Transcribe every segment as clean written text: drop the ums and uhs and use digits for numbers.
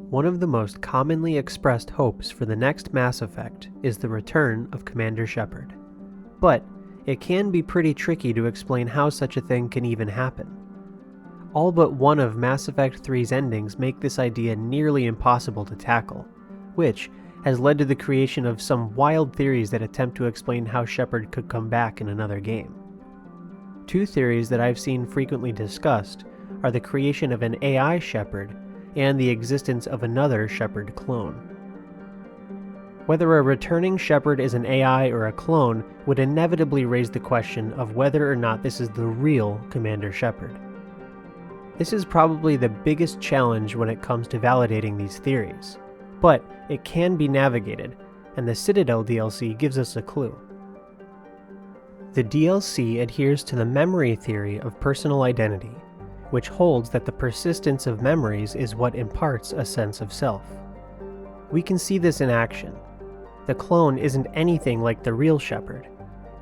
One of the most commonly expressed hopes for the next Mass Effect is the return of Commander Shepard. But it can be pretty tricky to explain how such a thing can even happen. All but one of Mass Effect 3's endings make this idea nearly impossible to tackle, which has led to the creation of some wild theories that attempt to explain how Shepard could come back in another game. Two theories that I've seen frequently discussed are the creation of an AI Shepard and the existence of another Shepard clone. Whether a returning Shepard is an AI or a clone would inevitably raise the question of whether or not this is the real Commander Shepard. This is probably the biggest challenge when it comes to validating these theories, but it can be navigated, and the Citadel DLC gives us a clue. The DLC adheres to the memory theory of personal identity, which holds that the persistence of memories is what imparts a sense of self. We can see this in action. The clone isn't anything like the real Shepard,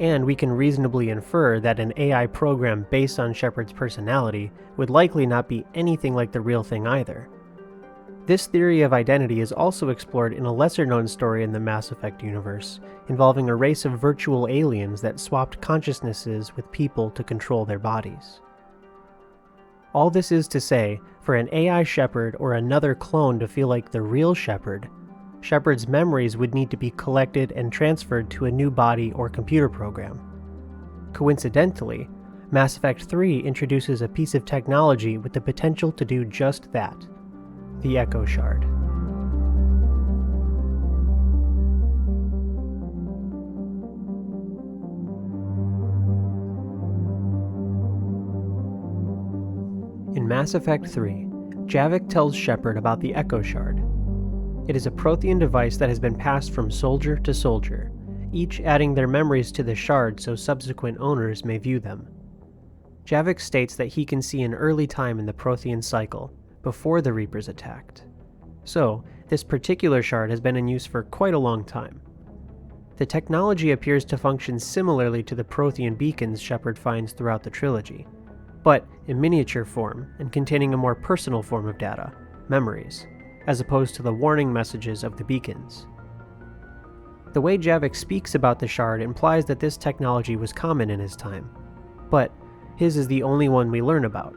and we can reasonably infer that an AI program based on Shepard's personality would likely not be anything like the real thing either. This theory of identity is also explored in a lesser-known story in the Mass Effect universe, involving a race of virtual aliens that swapped consciousnesses with people to control their bodies. All this is to say, for an AI Shepard or another clone to feel like the real Shepard, Shepard's memories would need to be collected and transferred to a new body or computer program. Coincidentally, Mass Effect 3 introduces a piece of technology with the potential to do just that: the Echo Shard. In Mass Effect 3, Javik tells Shepard about the Echo Shard. It is a Prothean device that has been passed from soldier to soldier, each adding their memories to the shard so subsequent owners may view them. Javik states that he can see an early time in the Prothean cycle, before the Reapers attacked. So, this particular shard has been in use for quite a long time. The technology appears to function similarly to the Prothean beacons Shepard finds throughout the trilogy, but in miniature form and containing a more personal form of data, memories, as opposed to the warning messages of the beacons. The way Javik speaks about the shard implies that this technology was common in his time, but his is the only one we learn about,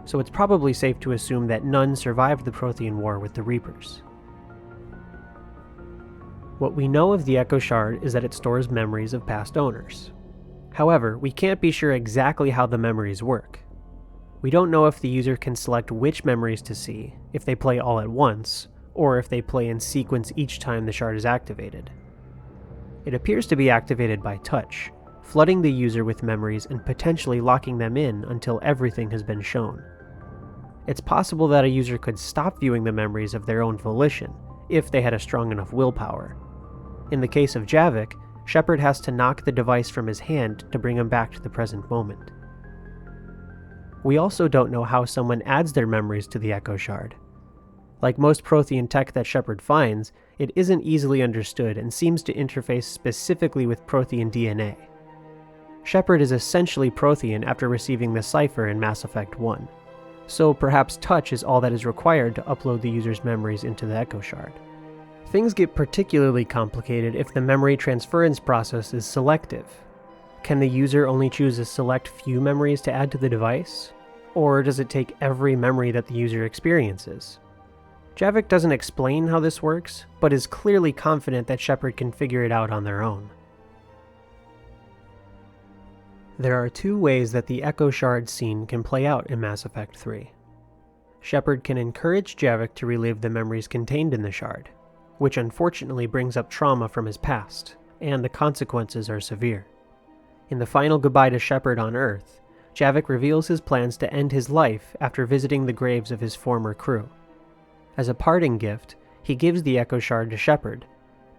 so it's probably safe to assume that none survived the Prothean War with the Reapers. What we know of the Echo Shard is that it stores memories of past owners. However, we can't be sure exactly how the memories work. We don't know if the user can select which memories to see, if they play all at once, or if they play in sequence each time the shard is activated. It appears to be activated by touch, flooding the user with memories and potentially locking them in until everything has been shown. It's possible that a user could stop viewing the memories of their own volition, if they had a strong enough willpower. In the case of Javik, Shepard has to knock the device from his hand to bring him back to the present moment. We also don't know how someone adds their memories to the Echo Shard. Like most Prothean tech that Shepard finds, it isn't easily understood and seems to interface specifically with Prothean DNA. Shepard is essentially Prothean after receiving the cipher in Mass Effect 1, so perhaps touch is all that is required to upload the user's memories into the Echo Shard. Things get particularly complicated if the memory transference process is selective. Can the user only choose a select few memories to add to the device? Or does it take every memory that the user experiences? Javik doesn't explain how this works, but is clearly confident that Shepard can figure it out on their own. There are two ways that the Echo Shard scene can play out in Mass Effect 3. Shepard can encourage Javik to relive the memories contained in the shard, which unfortunately brings up trauma from his past, and the consequences are severe. In the final goodbye to Shepard on Earth, Javik reveals his plans to end his life after visiting the graves of his former crew. As a parting gift, he gives the Echo Shard to Shepard,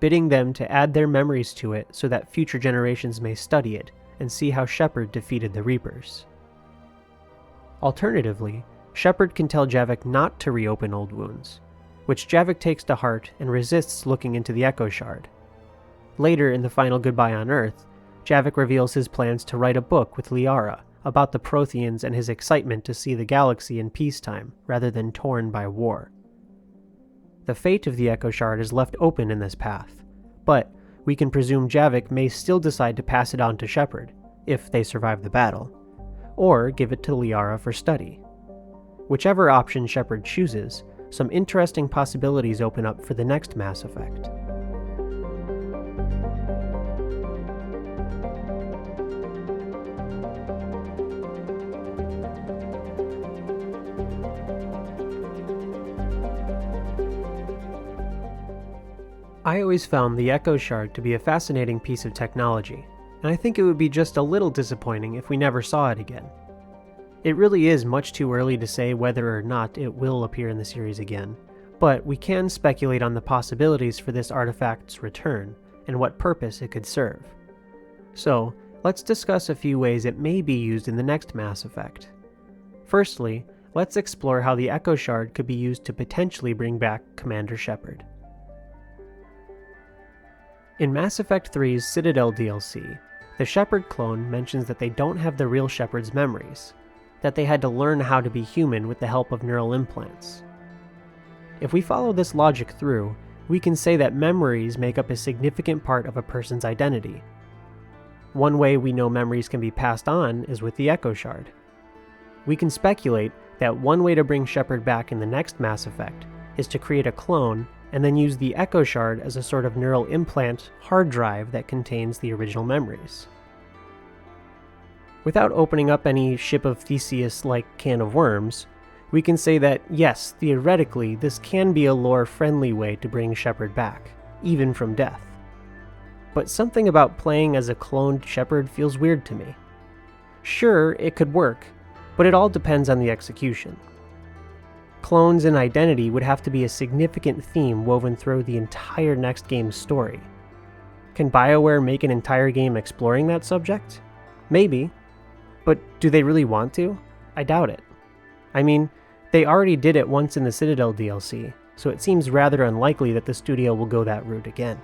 bidding them to add their memories to it so that future generations may study it and see how Shepard defeated the Reapers. Alternatively, Shepard can tell Javik not to reopen old wounds, which Javik takes to heart and resists looking into the Echo Shard. Later in the final goodbye on Earth, Javik reveals his plans to write a book with Liara about the Protheans and his excitement to see the galaxy in peacetime rather than torn by war. The fate of the Echo Shard is left open in this path, but we can presume Javik may still decide to pass it on to Shepard, if they survive the battle, or give it to Liara for study. Whichever option Shepard chooses, some interesting possibilities open up for the next Mass Effect. I always found the Echo Shard to be a fascinating piece of technology, and I think it would be just a little disappointing if we never saw it again. It really is much too early to say whether or not it will appear in the series again, but we can speculate on the possibilities for this artifact's return and what purpose it could serve. So, let's discuss a few ways it may be used in the next Mass Effect. Firstly, let's explore how the Echo Shard could be used to potentially bring back Commander Shepard. In Mass Effect 3's Citadel DLC, the Shepard clone mentions that they don't have the real Shepard's memories, that they had to learn how to be human with the help of neural implants. If we follow this logic through, we can say that memories make up a significant part of a person's identity. One way we know memories can be passed on is with the Echo Shard. We can speculate that one way to bring Shepard back in the next Mass Effect is to create a clone and then use the Echo Shard as a sort of neural implant hard drive that contains the original memories. Without opening up any Ship of Theseus-like can of worms, we can say that yes, theoretically, this can be a lore-friendly way to bring Shepard back, even from death. But something about playing as a cloned Shepard feels weird to me. Sure, it could work, but it all depends on the execution. Clones and identity would have to be a significant theme woven through the entire next game's story. Can BioWare make an entire game exploring that subject? Maybe. But do they really want to? I doubt it. I mean, they already did it once in the Citadel DLC, so it seems rather unlikely that the studio will go that route again.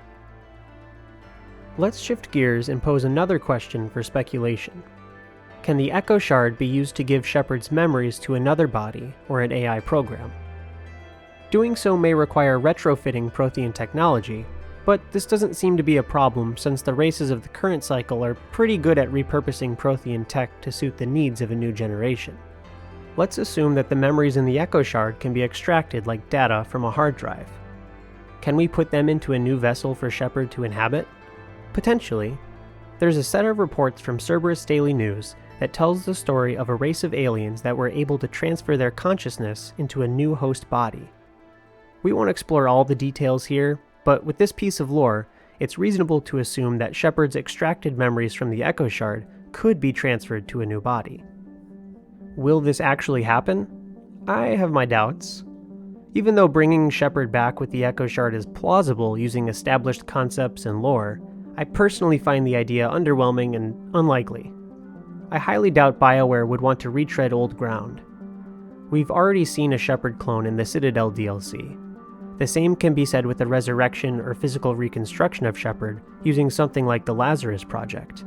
Let's shift gears and pose another question for speculation. Can the Echo Shard be used to give Shepard's memories to another body or an AI program? Doing so may require retrofitting Prothean technology, but this doesn't seem to be a problem since the races of the current cycle are pretty good at repurposing Prothean tech to suit the needs of a new generation. Let's assume that the memories in the Echo Shard can be extracted like data from a hard drive. Can we put them into a new vessel for Shepard to inhabit? Potentially. There's a set of reports from Cerberus Daily News that tells the story of a race of aliens that were able to transfer their consciousness into a new host body. We won't explore all the details here, but with this piece of lore, it's reasonable to assume that Shepard's extracted memories from the Echo Shard could be transferred to a new body. Will this actually happen? I have my doubts. Even though bringing Shepard back with the Echo Shard is plausible using established concepts and lore, I personally find the idea underwhelming and unlikely. I highly doubt BioWare would want to retread old ground. We've already seen a Shepard clone in the Citadel DLC. The same can be said with the resurrection or physical reconstruction of Shepard using something like the Lazarus Project.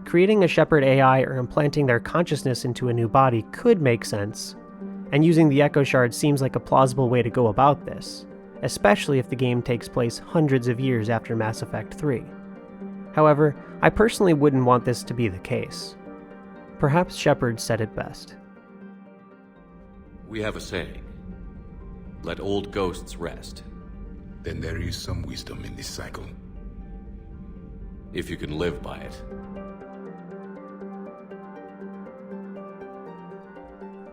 Creating a Shepard AI or implanting their consciousness into a new body could make sense, and using the Echo Shard seems like a plausible way to go about this, especially if the game takes place hundreds of years after Mass Effect 3. However, I personally wouldn't want this to be the case. Perhaps Shepard said it best. We have a saying. Let old ghosts rest. Then there is some wisdom in this cycle. If you can live by it.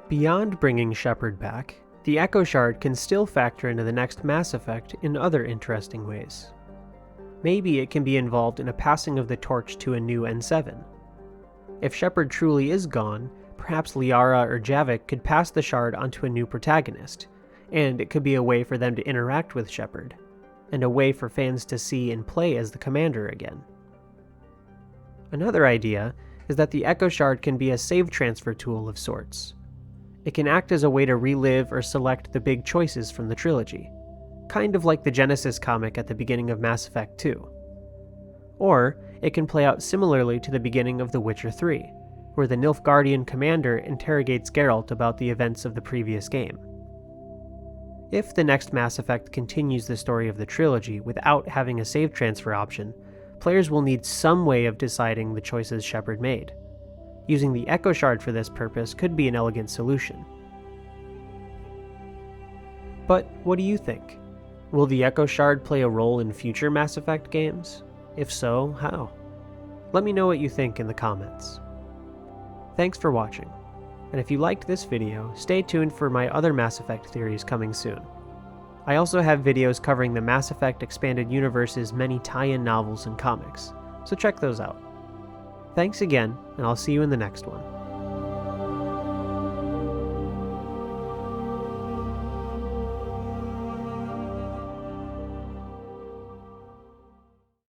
Beyond bringing Shepard back, the Echo Shard can still factor into the next Mass Effect in other interesting ways. Maybe it can be involved in a passing of the torch to a new N7. If Shepard truly is gone, perhaps Liara or Javik could pass the Shard onto a new protagonist, and it could be a way for them to interact with Shepard, and a way for fans to see and play as the commander again. Another idea is that the Echo Shard can be a save transfer tool of sorts. It can act as a way to relive or select the big choices from the trilogy, kind of like the Genesis comic at the beginning of Mass Effect 2. Or, it can play out similarly to the beginning of The Witcher 3, where the Nilfgaardian commander interrogates Geralt about the events of the previous game. If the next Mass Effect continues the story of the trilogy without having a save transfer option, players will need some way of deciding the choices Shepard made. Using the Echo Shard for this purpose could be an elegant solution. But what do you think? Will the Echo Shard play a role in future Mass Effect games? If so, how? Let me know what you think in the comments. Thanks for watching, and if you liked this video, stay tuned for my other Mass Effect theories coming soon. I also have videos covering the Mass Effect Expanded Universe's many tie-in novels and comics, so check those out. Thanks again, and I'll see you in the next one.